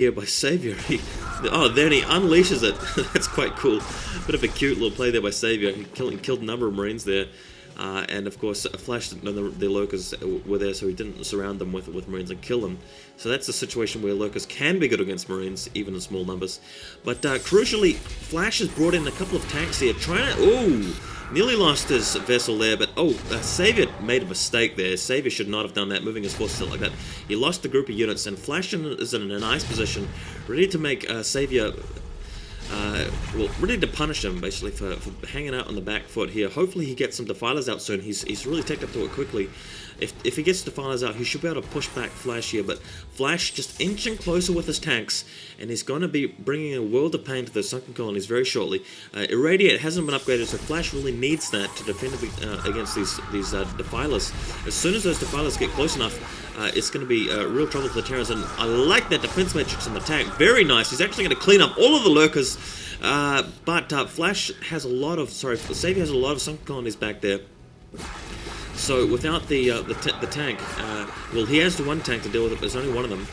here by Savior. Oh, then he unleashes it. That's quite cool. Bit of a cute little play there by Savior. He killed a number of Marines there. And of course, Flash didn't know the Lurkers were there, so he didn't surround them with Marines and kill them. So that's a situation where Lurkers can be good against Marines, even in small numbers. But crucially, Flash has brought in a couple of tanks here, trying to... Ooh! Nearly lost his vessel there, but Savior made a mistake there. Savior should not have done that, moving his forces out like that. He lost the group of units, and Flash is in a nice position, ready to make Savior... well, ready to punish him, basically, for hanging out on the back foot here. Hopefully he gets some Defilers out soon. He's really taken up to it quickly. If he gets Defilers out, he should be able to push back Flash here, but Flash just inching closer with his tanks, and he's going to be bringing a world of pain to those sunken colonies very shortly. Irradiate hasn't been upgraded, so Flash really needs that to defend against these Defilers. As soon as those Defilers get close enough, it's going to be real trouble for the Terrans, and I like that defense matrix on the tank. Very nice. He's actually going to clean up all of the Lurkers, but Flash has a lot of... Sorry, Savior has a lot of sunken colonies back there. So without the tank, well, he has the one tank to deal with it, but there's only one of them.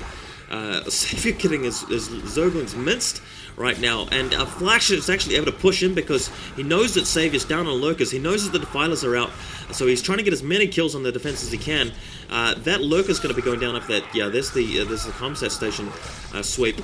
Savior getting his Zerglings minced right now, and Flash is actually able to push in because he knows that Savior's down on Lurkers. He knows that the Defilers are out, so he's trying to get as many kills on the defense as he can. That Lurker's going to be going down after that. Yeah, there's the comsat station sweep.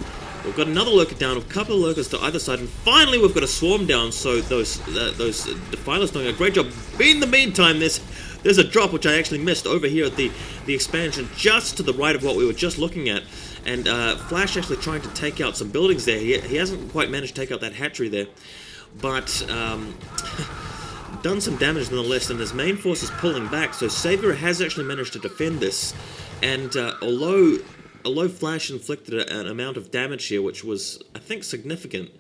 We've got another Lurker down, a couple of Lurkers to either side, and finally we've got a swarm down, so those Defilers doing a great job. In the meantime, there's a drop which I actually missed over here at the expansion, just to the right of what we were just looking at. And Flash actually trying to take out some buildings there. He hasn't quite managed to take out that hatchery there, but done some damage nonetheless, and his main force is pulling back, so Savior has actually managed to defend this. And although Flash inflicted an amount of damage here, which was, I think, significant,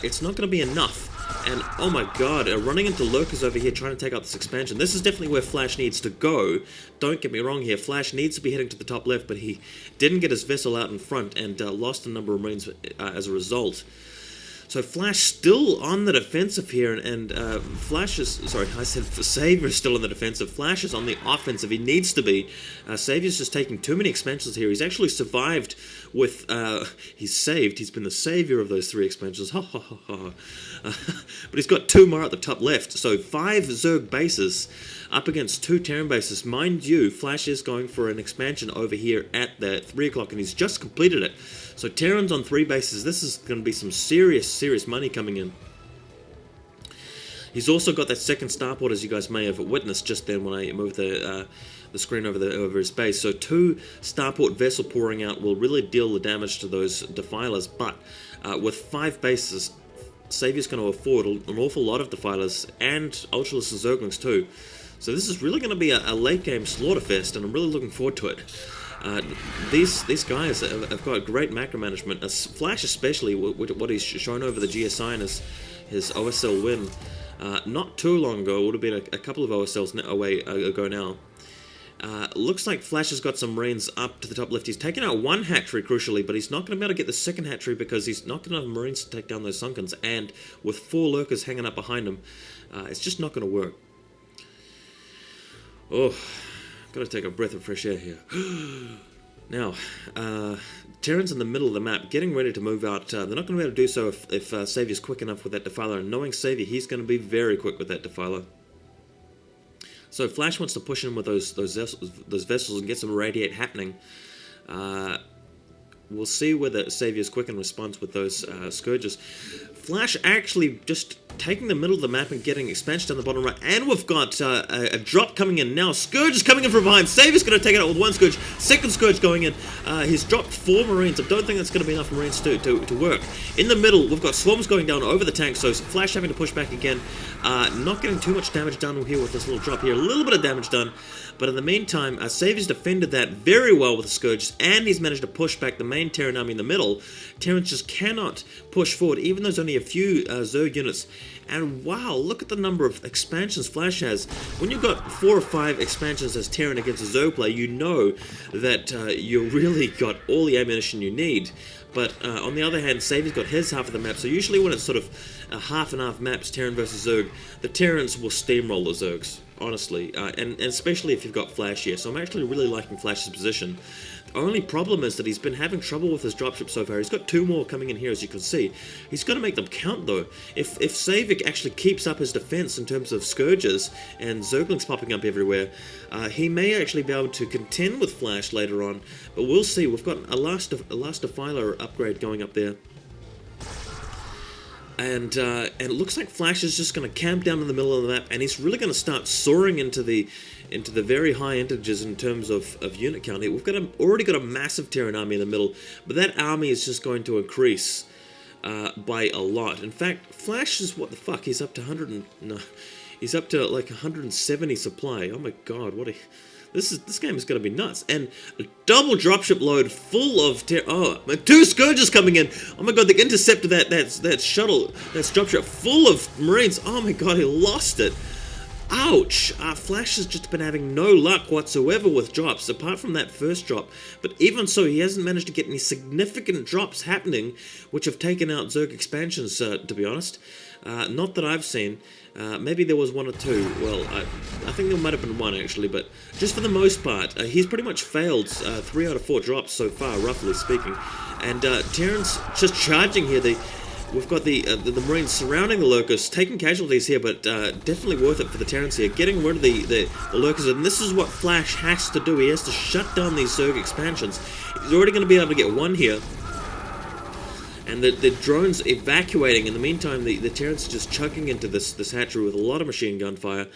it's not going to be enough. And oh my god, running into Lurkers over here trying to take out this expansion. This is definitely where Flash needs to go. Don't get me wrong here, Flash needs to be heading to the top left, but he didn't get his vessel out in front and lost a number of Marines as a result. So Flash still on the defensive here, and Flash is... Sorry, I said Savior is still on the defensive. Flash is on the offensive. He needs to be. Savior's just taking too many expansions here. He's actually survived with... he's saved. He's been the savior of those 3 expansions. Ha ha ha ha. But he's got 2 more at the top left. So 5 Zerg bases up against 2 Terran bases. Mind you, Flash is going for an expansion over here at the 3 o'clock, and he's just completed it. So Terran's on 3 bases. This is going to be some serious money coming in. He's also got that second starport, as you guys may have witnessed just then when I moved the screen over his base. So 2 starport vessel pouring out will really deal the damage to those Defilers, but with 5 bases, Savior's going to afford an awful lot of Defilers and Ultralists and Zerglings too. So this is really going to be a late game slaughterfest, and I'm really looking forward to it. These guys have got great macro management. Flash especially, what he's shown over the GSI and his OSL win not too long ago. It would have been a couple of OSLs ago now. Looks like Flash has got some Marines up to the top left. He's taken out 1 hatchery crucially, but he's not going to be able to get the second hatchery because he's not going to have Marines to take down those Sunkens, and with 4 Lurkers hanging up behind him, it's just not going to work. Oh, gotta take a breath of fresh air here. Now, Terran's in the middle of the map, getting ready to move out. They're not going to be able to do so if Savior's quick enough with that Defiler, and knowing Savior, he's going to be very quick with that Defiler. So Flash wants to push in with those vessels and get some Radiate happening. We'll see whether Savior's quick in response with those Scourges. Flash actually just taking the middle of the map and getting expansion down the bottom right. And we've got a drop coming in now. Scourge is coming in from behind. Savior's going to take it out with 1 Scourge. Second Scourge going in. He's dropped 4 Marines. I don't think that's going to be enough Marines to work. In the middle, we've got Swarms going down over the tank. So Flash having to push back again. Not getting too much damage done here with this little drop here. A little bit of damage done. But in the meantime, Savior's defended that very well with the Scourges, and he's managed to push back the main Terran army in the middle. Terrans just cannot push forward, even though there's only a few Zerg units. And wow, look at the number of expansions Flash has. When you've got 4 or 5 expansions as Terran against a Zerg player, you know that you really got all the ammunition you need. But on the other hand, Savior's got his half of the map, so usually when it's sort of half and half maps, Terran versus Zerg, the Terrans will steamroll the Zergs. honestly, and especially if you've got Flash here. So I'm actually really liking Flash's position. The only problem is that he's been having trouble with his dropship so far. He's got 2 more coming in here, as you can see. He's got to make them count, though. If Savior actually keeps up his defense in terms of Scourges and Zerglings popping up everywhere, he may actually be able to contend with Flash later on. But we'll see. We've got a last Defiler upgrade going up there. And it looks like Flash is just going to camp down in the middle of the map, and he's really going to start soaring into the very high integers in terms of unit count. We've already got a massive Terran army in the middle, but that army is just going to increase by a lot. In fact, Flash is what the fuck? He's up to he's up to like 170 supply. Oh my god, this game is going to be nuts. And a double dropship load full of 2 Scourges coming in. Oh my god, they intercepted that shuttle, that's dropship full of Marines. Oh my god, he lost it. Ouch! Flash has just been having no luck whatsoever with drops, apart from that first drop. But even so, he hasn't managed to get any significant drops happening, which have taken out Zerg expansions, to be honest. Not that I've seen. Maybe there was 1 or 2. Well, I think there might have been 1 actually, but just for the most part, he's pretty much failed 3 out of 4 drops so far, roughly speaking. And Terran's just charging here. We've got the Marines surrounding the Lurkers, taking casualties here, but definitely worth it for the Terrans here. Getting rid of the Lurkers, and this is what Flash has to do. He has to shut down these Zerg expansions. He's already going to be able to get 1 here. And the drones evacuating. In the meantime, the Terrans are just chucking into this hatchery with a lot of machine gun fire.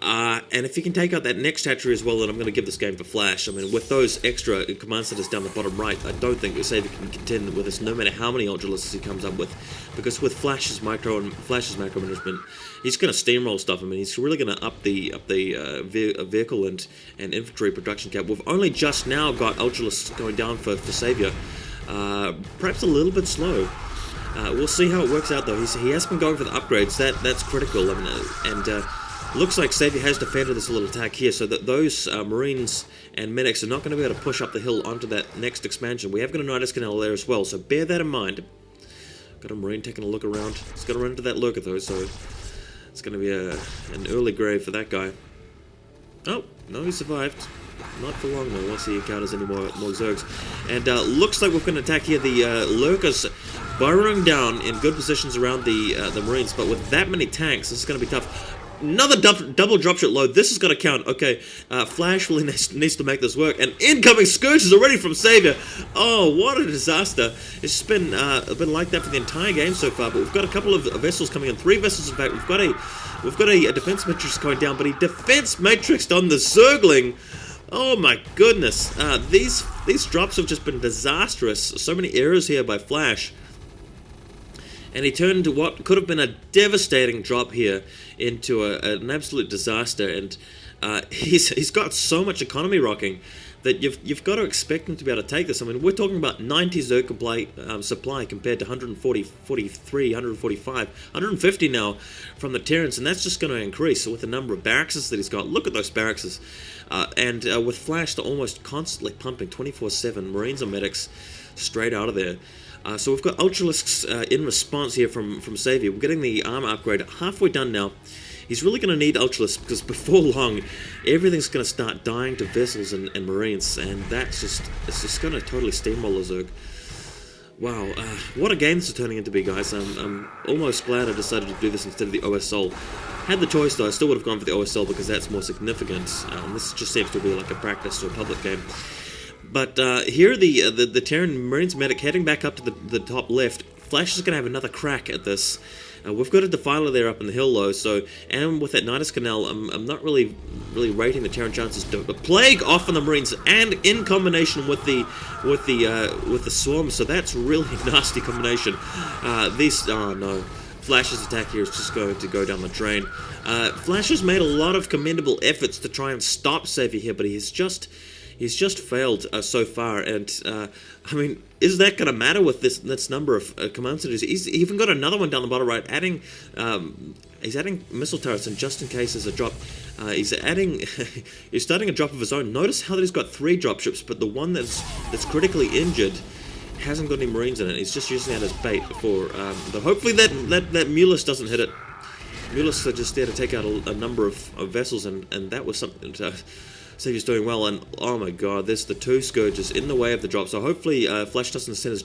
And if you can take out that next hatchery as well, then I'm going to give this game for Flash. I mean, with those extra command centers down the bottom right, I don't think Savior can contend with this, no matter how many Ultralisks he comes up with. Because with Flash's macro management, he's going to steamroll stuff. I mean, he's really going to up the vehicle and infantry production cap. We've only just now got Ultralisks going down for Savior. Perhaps a little bit slow. We'll see how it works out, though. He has been going for the upgrades. That's critical. I mean, looks like Savior has defended this little attack here, so that those Marines and medics are not going to be able to push up the hill onto that next expansion. We have got a Nidus Canal there as well, so bear that in mind. Got a Marine taking a look around. He's got to run into that lurker, though, so it's going to be an early grave for that guy. Oh, no, he survived. Not for long, though, once he encounters any more Zergs. And looks like we're going to attack here. The Lurkers burrowing down in good positions around the Marines, but with that many tanks, this is going to be tough. Another double dropship load. This is going to count. Okay, Flash really needs to make this work. And incoming Scourges already from Savior. Oh, what a disaster. It's just been like that for the entire game so far. But we've got a couple of vessels coming in. 3 vessels, in fact. We've got a defense matrix going down, but he defense matrixed on the Zergling. Oh my goodness. These drops have just been disastrous. So many errors here by Flash. And he turned what could have been a devastating drop here into an absolute disaster. And he's got so much economy rocking that you've got to expect him to be able to take this. I mean, we're talking about 90 Zerg supply compared to 140, 43, 145, 150 now from the Terrans, and that's just going to increase with the number of barracks that he's got. Look at those barracks. And with Flash, they're almost constantly pumping 24/7 Marines and medics straight out of there. So we've got Ultralisks in response here from Savior. We're getting the armor upgrade halfway done now. He's really going to need Ultralisks because before long, everything's going to start dying to vessels and Marines, and it's just going to totally steamroll the Zerg. Wow, what a game this is turning into be, guys. I'm almost glad I decided to do this instead of the OSL. Had the choice, though, I still would have gone for the OSL because that's more significant. This just seems to be like a practice or a public game. But here the Terran Marines medic heading back up to the top left. Flash is going to have another crack at this. We've got a Defiler there up in the hill, though. So, and with that Nidus Canal, I'm not really rating the Terran chances. But Plague off on the Marines, and in combination with the Swarm. So that's really nasty combination. Oh no. Flash's attack here is just going to go down the drain. Flash has made a lot of commendable efforts to try and stop Savior here, but he's just failed so far. And I mean, is that going to matter with this number of command centers? He's even got another one down the bottom right, he's adding missile turrets, and just in case there's a drop, he's starting a drop of his own. Notice how that he's got 3 dropships, but the one that's critically injured hasn't got any Marines in it. He's just using that as bait for, but hopefully that Mulus doesn't hit it. Mulis are just there to take out a number of vessels, and that was something Saviour's doing well. And oh my god, there's the 2 Scourges in the way of the drop, so hopefully Flash doesn't send his